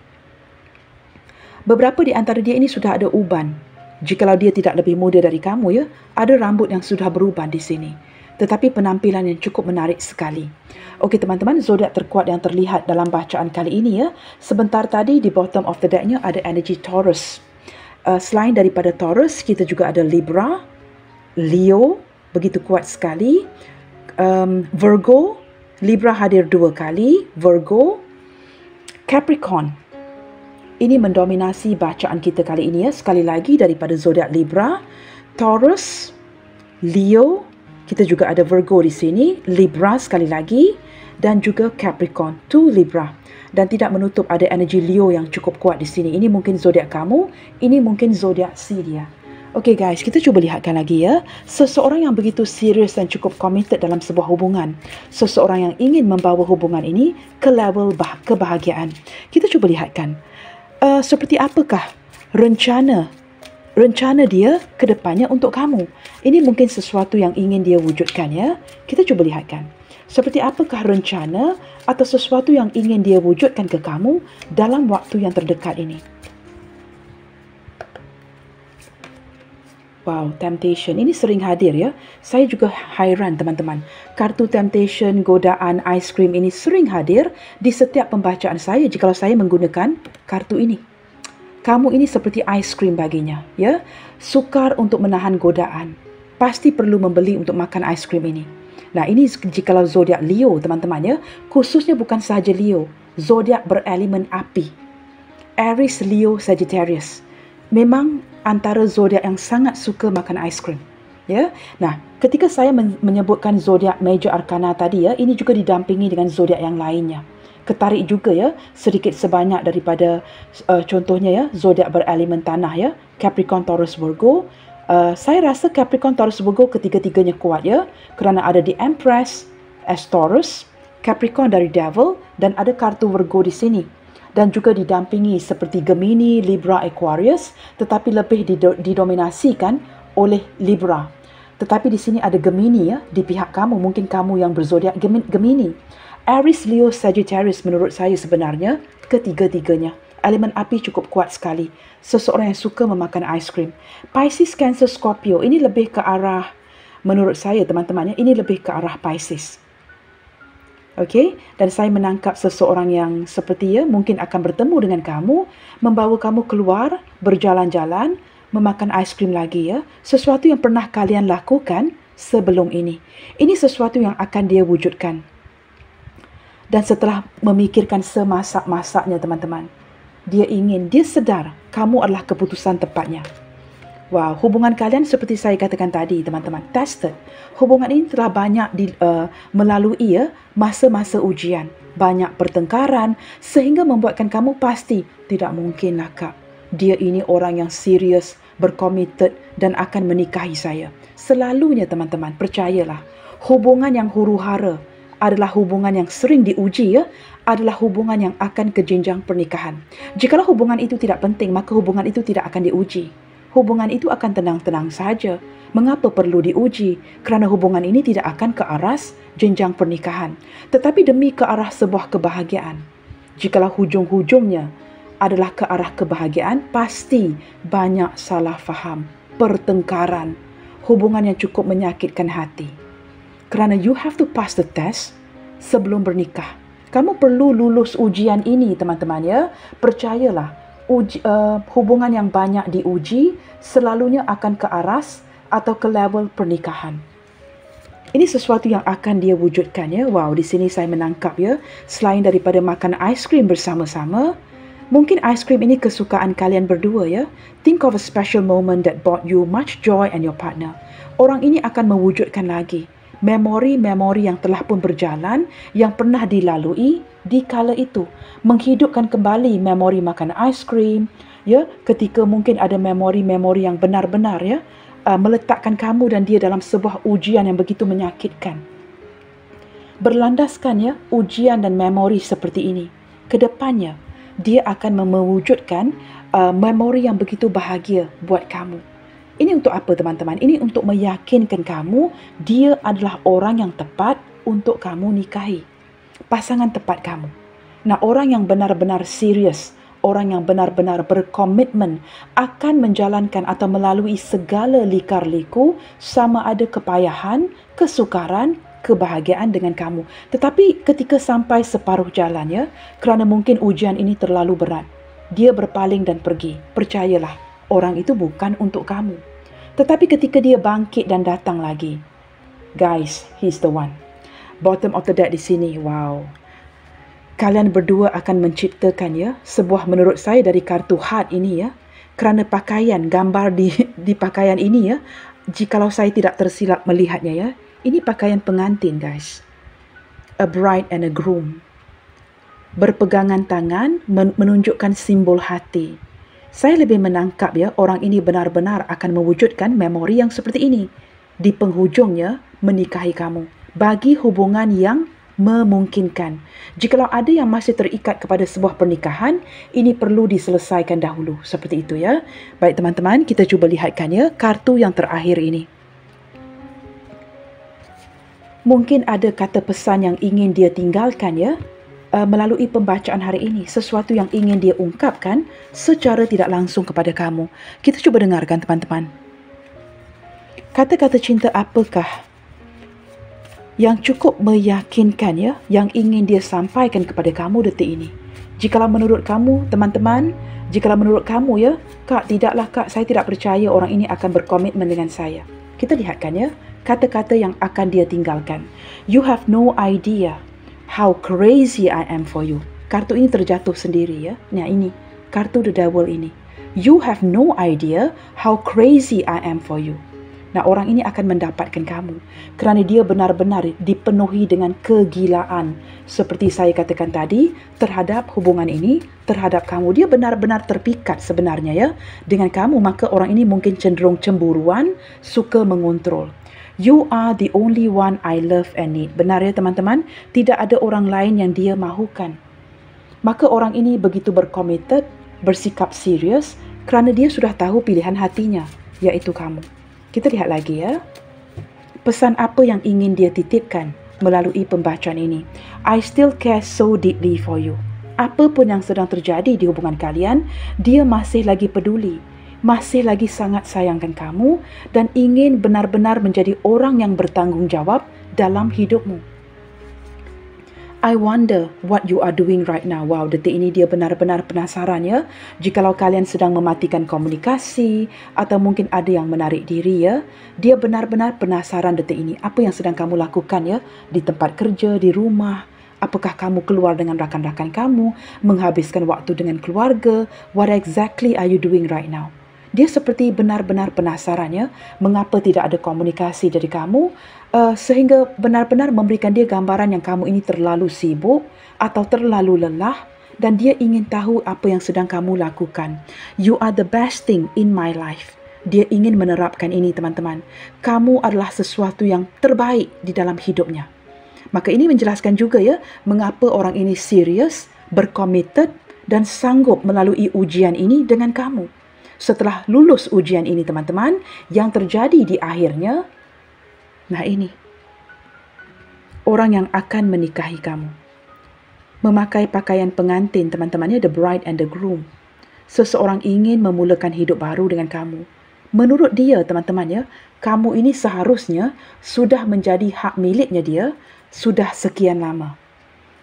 Beberapa di antara dia ini sudah ada uban. Jikalau dia tidak lebih muda dari kamu ya, ada rambut yang sudah beruban di sini. Tetapi penampilan yang cukup menarik sekali. Okey teman-teman, zodiak terkuat yang terlihat dalam bacaan kali ini ya. Sebentar tadi di bottom of the decknya ada energi Taurus. Selain daripada Taurus, kita juga ada Libra, Leo, begitu kuat sekali. Virgo, Libra hadir 2 kali, Virgo, Capricorn. Ini mendominasi bacaan kita kali ini ya. Sekali lagi daripada zodiak Libra, Taurus, Leo, kita juga ada Virgo di sini, Libra sekali lagi, dan juga Capricorn, 2 Libra. Dan tidak menutup ada energi Leo yang cukup kuat di sini. Ini mungkin zodiak kamu, ini mungkin zodiak si dia. Okey guys, kita cuba lihatkan lagi ya. Seseorang yang begitu serius dan cukup committed dalam sebuah hubungan. Seseorang yang ingin membawa hubungan ini ke level kebahagiaan. Kita cuba lihatkan. Seperti apakah rencana dia ke depannya untuk kamu? Ini mungkin sesuatu yang ingin dia wujudkan ya. Kita cuba lihatkan. Seperti apakah rencana atau sesuatu yang ingin dia wujudkan ke kamu dalam waktu yang terdekat ini? Wow, temptation. Ini sering hadir ya. Saya juga hairan teman-teman. Kartu temptation, godaan, ice cream ini sering hadir di setiap pembacaan saya jika saya menggunakan kartu ini. Kamu ini seperti ice cream baginya, ya. Sukar untuk menahan godaan. Pasti perlu membeli untuk makan ice cream ini. Nah, ini jikalau zodiak Leo teman-teman ya. Khususnya bukan sahaja Leo, zodiak berelemen api. Aries, Leo, Sagittarius. Memang antara zodiak yang sangat suka makan ice cream. Ya. Nah, ketika saya menyebutkan zodiak major arkana tadi ya, ini juga didampingi dengan zodiak yang lainnya. Ketarik juga ya, sedikit sebanyak daripada contohnya ya, zodiak berelemen tanah ya, Capricorn, Taurus, Virgo. Saya rasa Capricorn, Taurus, Virgo ketiga-tiganya kuat ya, kerana ada di Empress as Taurus, Capricorn dari Devil, dan ada kartu Virgo di sini. Dan juga didampingi seperti Gemini, Libra, Aquarius, tetapi lebih didominasikan oleh Libra. Tetapi di sini ada Gemini ya, di pihak kamu, mungkin kamu yang berzodiak Gemini. Aries, Leo, Sagittarius menurut saya sebenarnya ketiga-tiganya. Elemen api cukup kuat sekali. Seseorang yang suka memakan ice cream. Pisces, Cancer, Scorpio, ini lebih ke arah, menurut saya teman-teman, ini lebih ke arah Pisces. Okey, dan saya menangkap seseorang yang seperti mungkin akan bertemu dengan kamu, membawa kamu keluar, berjalan-jalan, memakan ice cream lagi ya. Sesuatu yang pernah kalian lakukan sebelum ini. Ini sesuatu yang akan dia wujudkan. Dan setelah memikirkan semasak-masaknya teman-teman, dia sedar kamu adalah keputusan tepatnya. Wow, hubungan kalian seperti saya katakan tadi teman-teman, tested. Hubungan ini telah banyak melalui masa-masa ujian. Banyak pertengkaran sehingga membuatkan kamu pasti tidak mungkinlah Kak. Dia ini orang yang serius, berkomited dan akan menikahi saya. Selalunya teman-teman, percayalah. Hubungan yang huru-hara adalah hubungan yang sering diuji adalah hubungan yang akan ke jenjang pernikahan. Jikalau hubungan itu tidak penting, maka hubungan itu tidak akan diuji. Hubungan itu akan tenang-tenang saja. Mengapa perlu diuji? Kerana hubungan ini tidak akan ke arah jenjang pernikahan. Tetapi demi ke arah sebuah kebahagiaan. Jikalau hujung-hujungnya adalah ke arah kebahagiaan, pasti banyak salah faham, pertengkaran, hubungan yang cukup menyakitkan hati. Kerana you have to pass the test sebelum bernikah. Kamu perlu lulus ujian ini teman-teman ya. Percayalah. Hubungan yang banyak diuji selalunya akan ke aras atau ke level pernikahan. Ini sesuatu yang akan dia wujudkan ya. Wow, di sini saya menangkap ya. Selain daripada makan ice cream bersama-sama, mungkin ice cream ini kesukaan kalian berdua ya. Think of a special moment that brought you much joy and your partner. Orang ini akan mewujudkan lagi memori-memori yang telah pun berjalan, yang pernah dilalui di kala itu. Menghidupkan kembali memori makan ice cream, ya, ketika mungkin ada memori-memori yang benar-benar ya, meletakkan kamu dan dia dalam sebuah ujian yang begitu menyakitkan. Berlandaskan ya, ujian dan memori seperti ini. Kedepannya, dia akan mewujudkan memori yang begitu bahagia buat kamu. Ini untuk apa teman-teman? Ini untuk meyakinkan kamu dia adalah orang yang tepat untuk kamu nikahi. Pasangan tepat kamu. Nah, orang yang benar-benar serius, orang yang benar-benar berkomitmen akan menjalankan atau melalui segala lika-liku sama ada kepayahan, kesukaran, kebahagiaan dengan kamu. Tetapi ketika sampai separuh jalan ya, kerana mungkin ujian ini terlalu berat, dia berpaling dan pergi. Percayalah, orang itu bukan untuk kamu. Tetapi ketika dia bangkit dan datang lagi, guys, he's the one. Bottom of the deck di sini, wow. Kalian berdua akan menciptakan ya, sebuah menurut saya dari kartu heart ini ya, kerana pakaian, gambar di pakaian ini ya, jikalau saya tidak tersilap melihatnya ya, ini pakaian pengantin guys. A bride and a groom. Berpegangan tangan menunjukkan simbol hati. Saya lebih menangkap ya, orang ini benar-benar akan mewujudkan memori yang seperti ini. Di penghujungnya, menikahi kamu. Bagi hubungan yang memungkinkan. Jikalau ada yang masih terikat kepada sebuah pernikahan, ini perlu diselesaikan dahulu. Seperti itu ya. Baik teman-teman, kita cuba lihatkan ya, kartu yang terakhir ini. Mungkin ada kata pesan yang ingin dia tinggalkan ya, melalui pembacaan hari ini. Sesuatu yang ingin dia ungkapkan secara tidak langsung kepada kamu. Kita cuba dengarkan teman-teman. Kata-kata cinta apakah yang cukup meyakinkan ya, yang ingin dia sampaikan kepada kamu detik ini? Jikalau menurut kamu teman-teman, jikalau menurut kamu ya, Kak, tidaklah Kak, saya tidak percaya orang ini akan berkomitmen dengan saya. Kita lihatkan ya, kata-kata yang akan dia tinggalkan. You have no idea how crazy I am for you. Kartu ini terjatuh sendiri ya. Nah ini, kartu the devil ini. You have no idea how crazy I am for you. Nah orang ini akan mendapatkan kamu kerana dia benar-benar dipenuhi dengan kegilaan. Seperti saya katakan tadi, terhadap hubungan ini, terhadap kamu. Dia benar-benar terpikat sebenarnya ya dengan kamu. Maka orang ini mungkin cenderung cemburuan, suka mengontrol. You are the only one I love and need. Benar ya teman-teman? Tidak ada orang lain yang dia mahukan. Maka orang ini begitu berkomited, bersikap serius kerana dia sudah tahu pilihan hatinya, iaitu kamu. Kita lihat lagi ya. Pesan apa yang ingin dia titipkan melalui pembacaan ini? I still care so deeply for you. Apa pun yang sedang terjadi di hubungan kalian, dia masih lagi peduli. Masih lagi sangat sayangkan kamu dan ingin benar-benar menjadi orang yang bertanggung jawab dalam hidupmu. I wonder what you are doing right now. Wow, detik ini dia benar-benar penasaran ya. Jikalau kalian sedang mematikan komunikasi atau mungkin ada yang menarik diri ya, dia benar-benar penasaran detik ini. Apa yang sedang kamu lakukan ya di tempat kerja, di rumah? Apakah kamu keluar dengan rakan-rakan kamu, menghabiskan waktu dengan keluarga? What exactly are you doing right now? Dia seperti benar-benar penasaran ya, mengapa tidak ada komunikasi dari kamu, sehingga benar-benar memberikan dia gambaran yang kamu ini terlalu sibuk atau terlalu lelah dan dia ingin tahu apa yang sedang kamu lakukan. You are the best thing in my life. Dia ingin menerapkan ini teman-teman. Kamu adalah sesuatu yang terbaik di dalam hidupnya. Maka ini menjelaskan juga ya, mengapa orang ini serius, berkomited dan sanggup melalui ujian ini dengan kamu. Setelah lulus ujian ini teman-teman, yang terjadi di akhirnya, nah ini, orang yang akan menikahi kamu. Memakai pakaian pengantin teman-temannya, the bride and the groom. Seseorang ingin memulakan hidup baru dengan kamu. Menurut dia teman-teman ya, kamu ini seharusnya sudah menjadi hak miliknya dia, sudah sekian lama.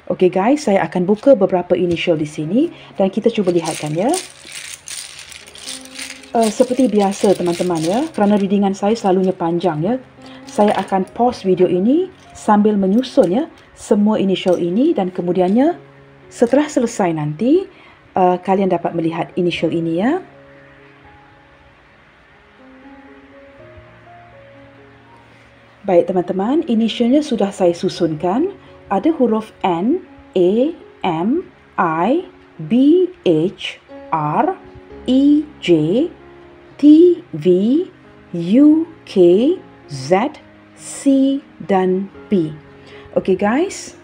Okey guys, saya akan buka beberapa initial di sini dan kita cuba lihatkan ya. Seperti biasa teman-teman ya, kerana readingan saya selalunya panjang ya, saya akan pause video ini sambil menyusun ya semua initial ini dan kemudiannya setelah selesai nanti kalian dapat melihat initial ini ya. Baik teman-teman, initialnya sudah saya susunkan. Ada huruf N, A, M, I, B, H, R, E, J, T, V, U, K, Z, C dan P. Okey guys,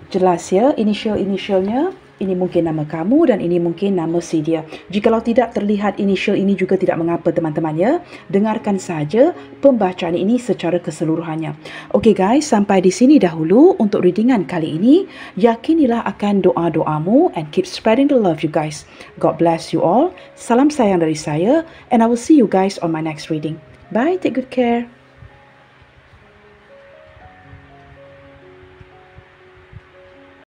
jelas ya initialnya. Ini mungkin nama kamu dan ini mungkin nama si dia. Jikalau tidak terlihat initial ini juga tidak mengapa teman-teman ya. Dengarkan saja pembacaan ini secara keseluruhannya. Okey guys, sampai di sini dahulu untuk readingan kali ini. Yakinilah akan doa-doamu and keep spreading the love you guys. God bless you all. Salam sayang dari saya and I will see you guys on my next reading. Bye, take good care.